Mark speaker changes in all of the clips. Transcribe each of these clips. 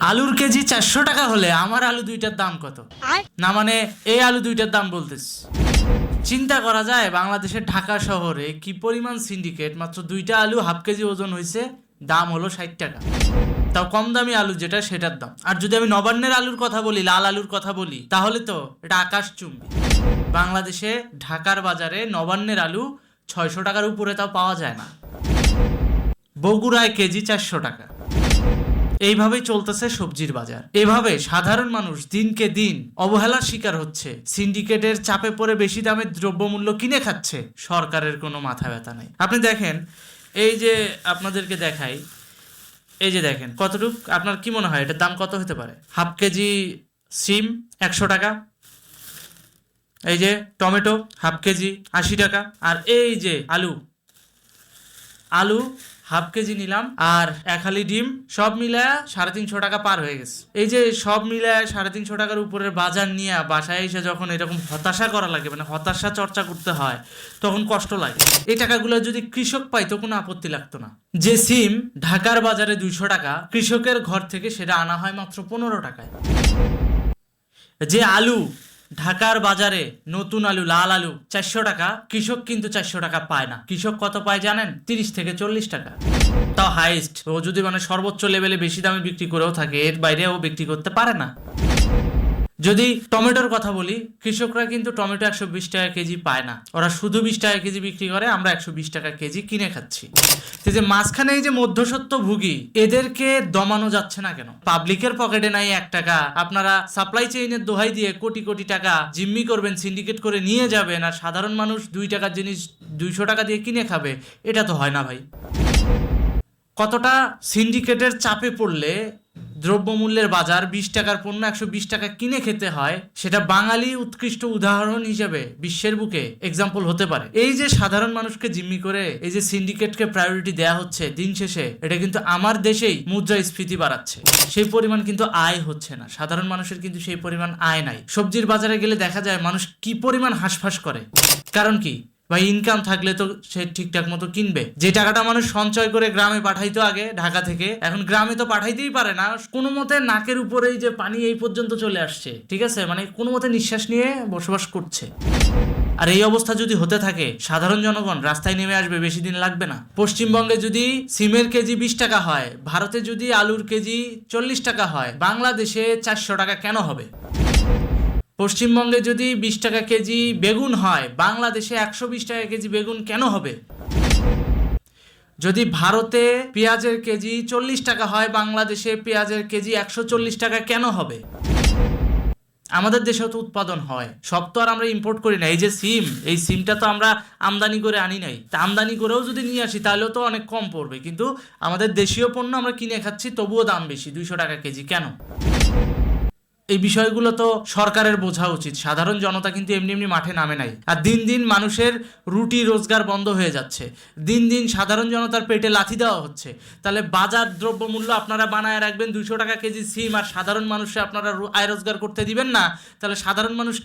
Speaker 1: আলুর কেজি 400 টাকা হলে আমার আলু দুইটার দাম কত? না মানে এই আলু দুইটার দাম বলতেছি। চিন্তা করা যায় বাংলাদেশের ঢাকা শহরে কি পরিমাণ সিন্ডিকেট, মাত্র দুইটা আলু হাফ কেজি ওজন হয়েছে, দাম হলো 60 টাকা। তাও কম দামি আলু যেটা সেটার দাম। আর যদি আমি নবান্নের আলুর কথা বলি, লাল আলুর কথা বলি, তাহলে তো এটা আকাশচুম্বী। বাংলাদেশে ঢাকার বাজারে নবান্নের আলু 600 টাকার উপরে তাও পাওয়া যায় না। বগুড়ায় কেজি 400 টাকা। এইভাবেই চলতেছে সবজির বাজার। এভাবে সাধারণ মানুষ দিনকে দিন অবহেলার শিকার হচ্ছে, সিন্ডিকেটের চাপে পড়ে বেশি দামে দ্রব্যমূল্য কিনে খাচ্ছে, সরকারের কোনো মাথা ব্যথা নেই। আপনি দেখেন, এই যে আপনাদেরকে দেখাই, এই যে দেখেন কতটুক, আপনার কি মনে হয় এটার দাম কত হতে পারে? হাফ কেজি সিম 100 টাকা, এই যে টমেটো হাফ কেজি 80 টাকা, আর এই যে আলু হাফ কেজি নিলাম, আর এক হালি ডিম, সব মিলায় 350 টাকা পার হয়ে গেছে। এই যে সব মিলায় 350 টাকার উপরের বাজার নিয়ে বাসায় এসে যখন এরকম হতাশা করা লাগে, মানে হতাশা চর্চা করতে হয়, তখন কষ্ট লাগে। এই টাকাগুলো যদি কৃষক পাইতো কোনো আপত্তি লাগতো না। যে সিম ঢাকার বাজারে 200 টাকা, কৃষকের ঘর থেকে সেটা আনা হয় মাত্র 15 টাকায়। যে আলু ঢাকার বাজারে নতুন আলু, লাল আলু 400 টাকা, কৃষক কিন্তু 400 টাকা পায় না। কৃষক কত পায় জানেন? 30 থেকে 40 টাকা, তাও হাইস্ট। ও যদি মানে সর্বোচ্চ লেভেলে বেশি দামে বিক্রি করেও থাকে, এর বাইরে ও বিক্রি করতে পারে না। যদি টমেটোর কথা বলি, কৃষকরা কিন্তু টমেটো 120 টাকা কেজি পায় না, ওরা শুধু 20 টাকা কেজি বিক্রি করে, আমরা 120 টাকা কেজি কিনে খাচ্ছি। যে মাঝখানে এই যে মধ্যস্বত্ব ভুগি, এদেরকে দমানো যাচ্ছে না কেন? পাবলিকের পকেটে নাই 1 টাকা, আপনারা সাপ্লাই চেইনের দোহাই দিয়ে কোটি কোটি টাকা জিম্মি করবেন, সিন্ডিকেট করে নিয়ে যাবেন, আর সাধারণ মানুষ 2 টাকার জিনিস 200 টাকা দিয়ে কিনে খাবে? এটা তো হয় না ভাই। কতটা সিন্ডিকেটের চাপে পড়লে দ্রব্যমূল্যের বাজার 20 টাকার পণ্য 120 টাকা কিনে খেতে হয়, সেটা বাঙালি উৎকৃষ্ট উদাহরণ হিসেবে বিশ্বের বুকে এক্সাম্পল হতে পারে। এই যে সাধারণ মানুষকে জিম্মি করে এই যে সিন্ডিকেটকে প্রায়োরিটি দেয়া হচ্ছে, দিন শেষে এটা কিন্তু আমার দেশেই মুদ্রাস্ফীতি বাড়াচ্ছে। সেই পরিমাণ কিন্তু আয় হচ্ছে না, সাধারণ মানুষের কিন্তু সেই পরিমাণ আয় নাই। সবজির বাজারে গেলে দেখা যায় মানুষ কি পরিমাণ হাঁসফাঁস করে। কারণ কি ভাই? ইনকাম থাকলে তো সে ঠিকঠাক মতো কিনবে। যে টাকাটা মানুষ সঞ্চয় করে গ্রামে পাঠাইতো আগে ঢাকা থেকে, এখন গ্রামে তো পাঠাইতেই পারে না। কোনো মতে নাকের উপরেই যে পানি এই পর্যন্ত চলে আসছে, ঠিক আছে, মানে কোনো মতে নিঃশ্বাস নিয়ে বসবাস করছে। আর এই অবস্থা যদি হতে থাকে, সাধারণ জনগণ রাস্তায় নেমে আসবে, বেশি দিন লাগবে না। পশ্চিমবঙ্গে যদি সিমের কেজি 20 টাকা হয়, ভারতে যদি আলুর কেজি 40 টাকা হয়, বাংলাদেশে 400 টাকা কেন হবে? পশ্চিমবঙ্গে যদি 20 টাকা কেজি বেগুন হয়, বাংলাদেশে 120 টাকা কেজি বেগুন কেন হবে? যদি ভারতে পেঁয়াজের কেজি 40 টাকা হয়, বাংলাদেশে পেঁয়াজের কেজি 140 টাকা কেন হবে? আমাদের দেশেও তো উৎপাদন হয়, সব তো আর আমরা ইম্পোর্ট করি না। এই যে সিম, এই সিমটা তো আমরা আমদানি করে আনি নাই। তা আমদানি করেও যদি নিয়ে আসি তাহলেও তো অনেক কম পড়বে, কিন্তু আমাদের দেশীয় পণ্য আমরা কিনে খাচ্ছি, তবুও দাম বেশি 200 টাকা কেজি কেন? এই বিষয়গুলো তো সরকারের বোঝা উচিত। সাধারণ জনতা কিন্তু এমনি এমনি মাঠে নামে নাই। আর দিন দিন মানুষের রুটি রোজগার বন্ধ হয়ে যাচ্ছে, দিন দিন সাধারণ জনতার পেটে লাথি দেওয়া হচ্ছে। তাহলে বাজার দ্রব্যমূল্য আপনারা বানায় রাখবেন 200 টাকা কেজি সিম, আর সাধারণ মানুষে আপনারা আয় রোজগার করতে দিবেন না, তাহলে সাধারণ মানুষ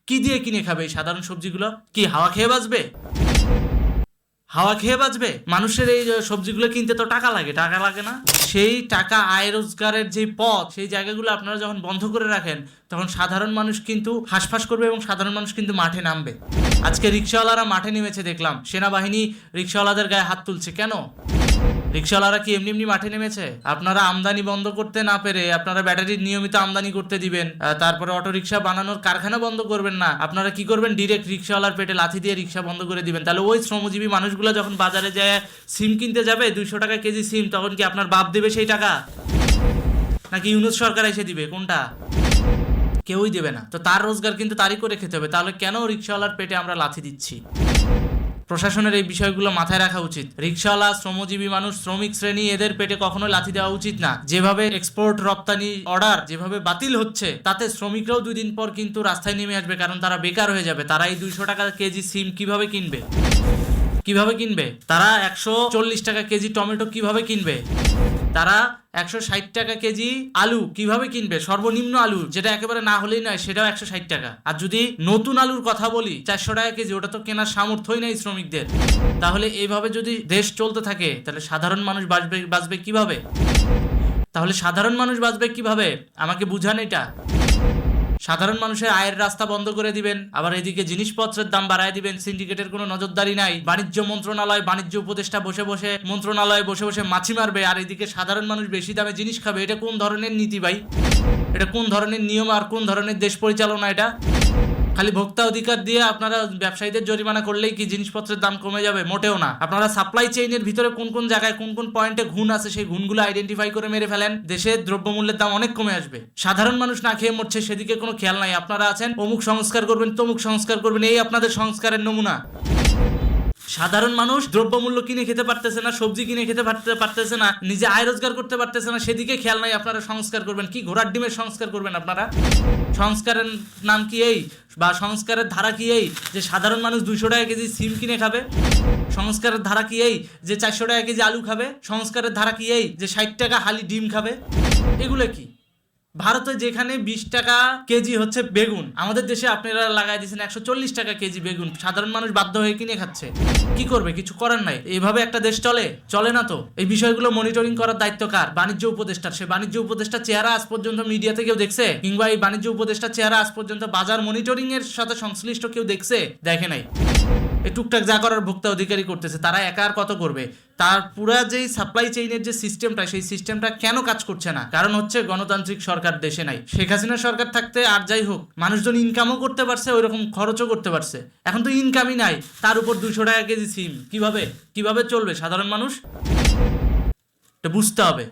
Speaker 1: কি দিয়ে কিনে খাবে? এই সাধারণ সবজিগুলো কি হাওয়া খেয়ে বাঁচবে? হাওয়া খেয়ে বাঁচবে? মানুষের এই সবজিগুলো কিনতে তো টাকা লাগে, টাকা লাগে না? সেই টাকা আয় রোজগারের যে পথ, সেই জায়গাগুলো আপনারা যখন বন্ধ করে রাখেন, তখন সাধারণ মানুষ কিন্তু হাঁসফাঁস করবে এবং সাধারণ মানুষ কিন্তু মাঠে নামবে। আজকে রিক্সাওয়ালারা মাঠে নেমেছে, দেখলাম সেনাবাহিনী রিক্সাওয়ালাদের গায়ে হাত তুলছে। কেন? রিক্সাওয়ালারা কি এমনি এমনি মাঠে নেমেছে? আপনারা আমদানি বন্ধ করতে না পেরে আপনারা ব্যাটারির নিয়মিত আমদানি করতে দিবেন, তারপরে অটো রিক্সা বানানোর কারখানা বন্ধ করবেন না, আপনারা কি করবেন? ডিরেক্ট রিক্সাওয়ালার পেটে লাথি দিয়ে রিক্সা বন্ধ করে দিবেন। তাহলে ওই শ্রমজীবী মানুষগুলো যখন বাজারে যায় সিম কিনতে যাবে 200 টাকা কেজি সিম, তখন কি আপনার বাপ দেবে সেই টাকা, নাকি ইউনুস সরকার এসে দিবে? কোনটা? কেউই দেবে না। তো তার রোজগার কিন্তু তারই করে খেতে হবে। তাহলে কেন রিক্সাওয়ালার পেটে আমরা লাথি দিচ্ছি? প্রশাসনের এই বিষয়গুলো মাথায় রাখা উচিত। রিক্সাওয়ালা, শ্রমজীবী মানুষ, শ্রমিক শ্রেণী, এদের পেটে কখনো লাথি দেওয়া উচিত না। যেভাবে এক্সপোর্ট রপ্তানি অর্ডার যেভাবে বাতিল হচ্ছে, তাতে শ্রমিকরাও 2 দিন পর কিন্তু রাস্তায় নেমে আসবে, কারণ তারা বেকার হয়ে যাবে। তারা এই 200 টাকা কেজি সিম কিভাবে কিনবে? তারা 140 টাকা কেজি টমেটো কিভাবে কিনবে? তারা 160 টাকা কেজি আলু কিভাবে কিনবে? সর্বনিম্ন আলু, যেটা একেবারে না হলেই নয়, সেটাও 160 টাকা। আর যদি নতুন আলুর কথা বলি, 400 টাকা কেজি, ওটা তো কেনার সামর্থ্যই নাই শ্রমিকদের। তাহলে এইভাবে যদি দেশ চলতে থাকে, তাহলে সাধারণ মানুষ বাঁচবে কিভাবে? তাহলে সাধারণ মানুষ বাঁচবে কিভাবে? আমাকে বুঝান এটা। সাধারণ মানুষের আয়ের রাস্তা বন্ধ করে দিবেন, আবার এদিকে জিনিসপত্রের দাম বাড়ায় দিবেন, সিন্ডিকেটের কোনো নজরদারি নাই, বাণিজ্য মন্ত্রণালয় বাণিজ্য উপদেষ্টা বসে বসে মন্ত্রণালয়ে বসে বসে মাছি মারবে, আর এদিকে সাধারণ মানুষ বেশি দামে জিনিস খাবে। এটা কোন ধরনের নীতি ভাই? এটা কোন ধরনের নিয়ম আর কোন ধরনের দেশ পরিচালনা এটা? খালি ভোক্তা অধিকার দিয়ে আপনারা ব্যবসায়ীদের জরিমানা করলেই কি জিনিসপত্রের দাম কমে যাবে? মোটেও না। আপনারা সাপ্লাই চেইনের ভিতরে কোন কোন জায়গায় কোন কোন পয়েন্টে ঘুণ আছে সেই ঘুণগুলো আইডেন্টিফাই করে মেরে ফেলেন, দেশে দ্রব্যমূল্যের দাম অনেক কমে আসবে। সাধারণ মানুষ না খেয়ে মরছে, সেদিকে কোনো খেয়াল নাই। আপনারা আছেন অমুক সংস্কার করবেন, তমুক সংস্কার করবেন, এই আপনাদের সংস্কারের নমুনা। সাধারণ মানুষ দ্রব্যমূল্য কিনে খেতে পারতেছে না, সবজি কিনে খেতে পারতেছে না, নিজে আয় রোজগার করতে পারতেছে না, সেদিকে খেয়াল নাই। আপনারা সংস্কার করবেন কি? ঘোড়ার ডিমের সংস্কার করবেন আপনারা? সংস্কারের নাম কি এই, বা সংস্কারের ধারা কি এই যে সাধারণ মানুষ 200 টাকা কেজি সিম কিনে খাবে? সংস্কারের ধারা কি এই যে 400 টাকা কেজি আলু খাবে? সংস্কারের ধারা কি এই যে 60 টাকা হালি ডিম খাবে? এগুলো কি? ভারতে যেখানে 20 টাকা কেজি হচ্ছে বেগুন, আমাদের দেশে আপনারা লাগাই দিয়েছেন 140 টাকা কেজি বেগুন। সাধারণ মানুষ বাধ্য হয়ে কিনে খাচ্ছে। কি করবে? কিছু করার নাই। এইভাবে একটা দেশ চলে না তো। এই বিষয়গুলো মনিটরিং করার দায়িত্ব কার? বাণিজ্য উপদেষ্টার। সে বাণিজ্য উপদেষ্টার চেহারা আজ পর্যন্ত মিডিয়াতে কেউ দেখছে? কিংবা এই বাণিজ্য উপদেষ্টার চেহারা আজ পর্যন্ত বাজার মনিটরিং এর সাথে সংশ্লিষ্ট কেউ দেখছে? দেখে নাই। এই টুকটাক যা করার ভোক্তা অধিকারী করতেছে। তারা একা আর কত করবে? তার পুরা যে সাপ্লাই চেইনের যে সিস্টেমটা, সেই সিস্টেমটা কেন কাজ করছে না? কারণ হচ্ছে গণতান্ত্রিক সরকার দেশে নাই। শেখ হাসিনা সরকার থাকতে আর যাই হোক, মানুষজন ইনকামও করতে পারছে, ওই রকম খরচও করতে পারছে। এখন তো ইনকামই নাই, তার উপর 200 টাকা কেজি সিম। কিভাবে চলবে সাধারণ মানুষ? এটা বুঝতে হবে।